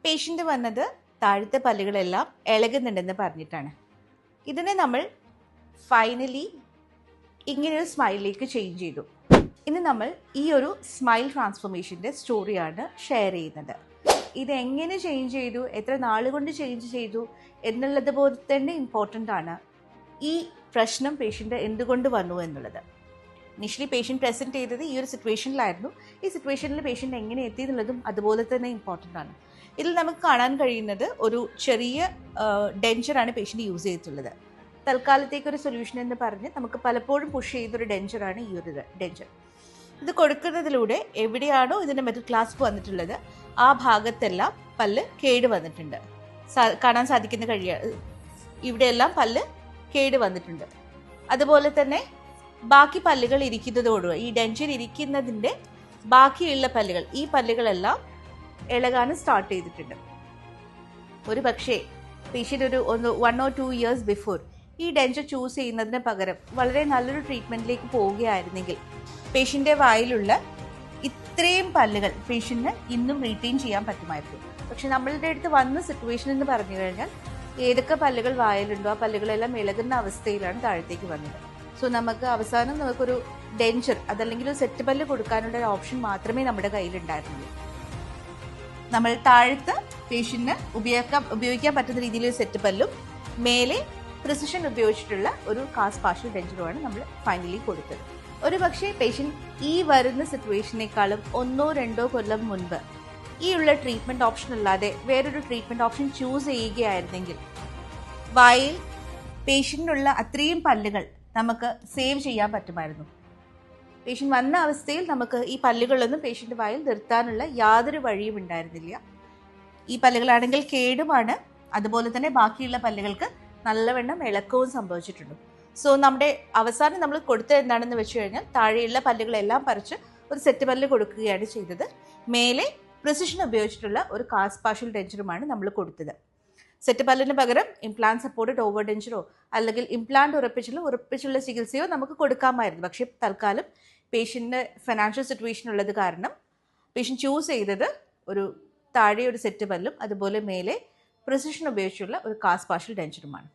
Patient വന്നത് താഴത്തെ പല്ലുകളെല്ലാം ഇളകുന്നുണ്ടെന്ന് പറഞ്ഞിട്ടാണ്. ഇതിനെ നമ്മൾ ഫൈനലി ഇങ്ങനെയൊരു സ്മൈലിലേക്ക് ചേഞ്ച് ചെയ്തു. ഇനി നമ്മൾ ഈ ഒരു സ്മൈൽ ട്രാൻസ്ഫോർമേഷൻ്റെ സ്റ്റോറിയാണ് ഷെയർ ചെയ്യുന്നത്. ഇതെങ്ങനെ ചേഞ്ച് ചെയ്തു, എത്ര നാളുകൊണ്ട് ചേഞ്ച് ചെയ്തു എന്നുള്ളത് പോലെ തന്നെ ഇമ്പോർട്ടൻ്റ് ആണ് ഈ പ്രശ്നം പേഷ്യൻ്റ് എന്തുകൊണ്ട് വന്നു എന്നുള്ളത്. ഇനിഷ്യലി പേഷ്യൻ്റ് പ്രസൻറ്റ് ചെയ്തത് ഈ ഒരു സിറ്റുവേഷനിലായിരുന്നു. ഈ സിറ്റുവേഷനിൽ പേഷ്യൻ്റ് എങ്ങനെ എത്തി എന്നുള്ളതും അതുപോലെ തന്നെ ഇമ്പോർട്ടൻ്റ് ആണ്. ഇതിൽ നമുക്ക് കാണാൻ കഴിയുന്നത് ഒരു ചെറിയ ഡെഞ്ചറാണ് പേഷ്യൻ്റ് യൂസ് ചെയ്തിട്ടുള്ളത്. തൽക്കാലത്തേക്കൊരു സൊല്യൂഷൻ എന്ന് പറഞ്ഞ് നമുക്ക് പലപ്പോഴും പുഷ് ചെയ്തൊരു ഡെഞ്ചറാണ് ഈ ഒരു ഡെഞ്ചർ. ഇത് കൊടുക്കുന്നതിലൂടെ എവിടെയാണോ ഇതിൻ്റെ മെറ്റൽ ക്ലാസ്പ് വന്നിട്ടുള്ളത് ആ ഭാഗത്തെല്ലാം പല്ല് കേട് വന്നിട്ടുണ്ട്. കാണാൻ സാധിക്കുന്ന ഇവിടെയെല്ലാം പല്ല് കേട് വന്നിട്ടുണ്ട്. അതുപോലെ തന്നെ ബാക്കി പല്ലുകൾ ഇരിക്കുന്നതോടുകൂടി ഈ ഡെഞ്ചർ ഇരിക്കുന്നതിൻ്റെ ബാക്കിയുള്ള പല്ലുകൾ, ഈ പല്ലുകളെല്ലാം ഇളകാനും സ്റ്റാർട്ട് ചെയ്തിട്ടുണ്ട്. ഒരു പക്ഷേ പേഷ്യൻ്റ് ഒരു 1 or 2 years ബിഫോർ ഈ ഡെഞ്ചർ ചൂസ് ചെയ്യുന്നതിന് പകരം വളരെ നല്ലൊരു ട്രീറ്റ്മെൻറ്റിലേക്ക് പോവുകയായിരുന്നെങ്കിൽ പേഷ്യൻ്റെ വായിലുള്ള ഇത്രയും പല്ലുകൾ പേഷ്യൻറ്റിന് ഇന്നും റീറ്റെയിൻ ചെയ്യാൻ പറ്റുമായിരുന്നു. പക്ഷെ നമ്മളുടെ അടുത്ത് വന്ന സിറ്റുവേഷൻ എന്ന് പറഞ്ഞു കഴിഞ്ഞാൽ ഏതൊക്കെ പല്ലുകൾ വായിലുണ്ടോ ആ പല്ലുകളെല്ലാം ഇളകുന്ന അവസ്ഥയിലാണ് താഴത്തേക്ക് വന്നത്. സോ നമുക്ക് അവസാനം നമുക്കൊരു ഡെഞ്ചർ അതല്ലെങ്കിൽ ഒരു സെറ്റ് പല്ല് കൊടുക്കാനുള്ള ഒരു ഓപ്ഷൻ മാത്രമേ നമ്മുടെ കയ്യിലുണ്ടായിരുന്നുള്ളൂ. നമ്മൾ താഴത്ത് പേഷ്യൻറ്റിന് ഉപയോഗിക്കാൻ പറ്റുന്ന രീതിയിലൊരു സെറ്റ് പല്ലും മേലെ പ്രിസിഷൻ ഉപയോഗിച്ചിട്ടുള്ള ഒരു കാസ്റ്റ് പാർഷ്യൽ ഡെഞ്ചറുമാണ് നമ്മൾ ഫൈനലി കൊടുത്തത്. ഒരു പക്ഷേ പേഷ്യൻ്റ് ഈ വരുന്ന സിറ്റുവേഷനേക്കാളും 1-2 കൊല്ലം മുൻപ് ഈ ഉള്ള ട്രീറ്റ്മെൻറ്റ് ഓപ്ഷൻ അല്ലാതെ വേറൊരു ട്രീറ്റ്മെൻറ്റ് ഓപ്ഷൻ ചൂസ് ചെയ്യുകയായിരുന്നെങ്കിൽ വായിൽ പേഷ്യൻറ്റിനുള്ള അത്രയും പല്ലുകൾ നമുക്ക് സേവ് ചെയ്യാൻ പറ്റുമായിരുന്നു. പേഷ്യൻ്റ് വന്ന അവസ്ഥയിൽ നമുക്ക് ഈ പല്ലുകളൊന്നും പേഷ്യൻ്റ് വായിൽ നിർത്താനുള്ള യാതൊരു വഴിയും ഉണ്ടായിരുന്നില്ല. ഈ പല്ലുകളാണെങ്കിൽ കേടുമാണ്, അതുപോലെ തന്നെ ബാക്കിയുള്ള പല്ലുകൾക്ക് നല്ലവണ്ണം ഇളക്കവും സംഭവിച്ചിട്ടുണ്ട്. സോ നമ്മുടെ അവസാനം നമ്മൾ കൊടുത്തത് എന്താണെന്ന് വെച്ച് കഴിഞ്ഞാൽ താഴെയുള്ള പല്ലുകളെല്ലാം പറിച്ച് ഒരു സെറ്റ് പല്ല് കൊടുക്കുകയാണ് ചെയ്തത്. മേലെ പ്രിസിഷൻ ഉപയോഗിച്ചിട്ടുള്ള ഒരു കാസ്റ്റ് പാർഷ്യൽ ഡെഞ്ചറുമാണ് നമ്മൾ കൊടുത്തത്. സെറ്റ് പല്ലിന് പകരം ഇംപ്ലാന്റ് സപ്പോർട്ടഡ് ഓവർ ഡെഞ്ചറോ അല്ലെങ്കിൽ ഇംപ്ലാന്റ് ഉറപ്പിച്ചുള്ള ചികിത്സയോ നമുക്ക് കൊടുക്കാമായിരുന്നു. പക്ഷേ തൽക്കാലം പേഷ്യൻറ്റിന് ഫിനാൻഷ്യൽ സിറ്റുവേഷൻ ഉള്ളത് കാരണം പേഷ്യൻ്റ് ചൂസ് ചെയ്തത് ഒരു താഴെ ഒരു സെറ്റ് പല്ലും അതുപോലെ മേലെ പ്രിസിഷൻ ഉപയോഗിച്ചുള്ള ഒരു കാസ്റ്റ് പാർഷ്യൽ ഡെഞ്ചറുമാണ്.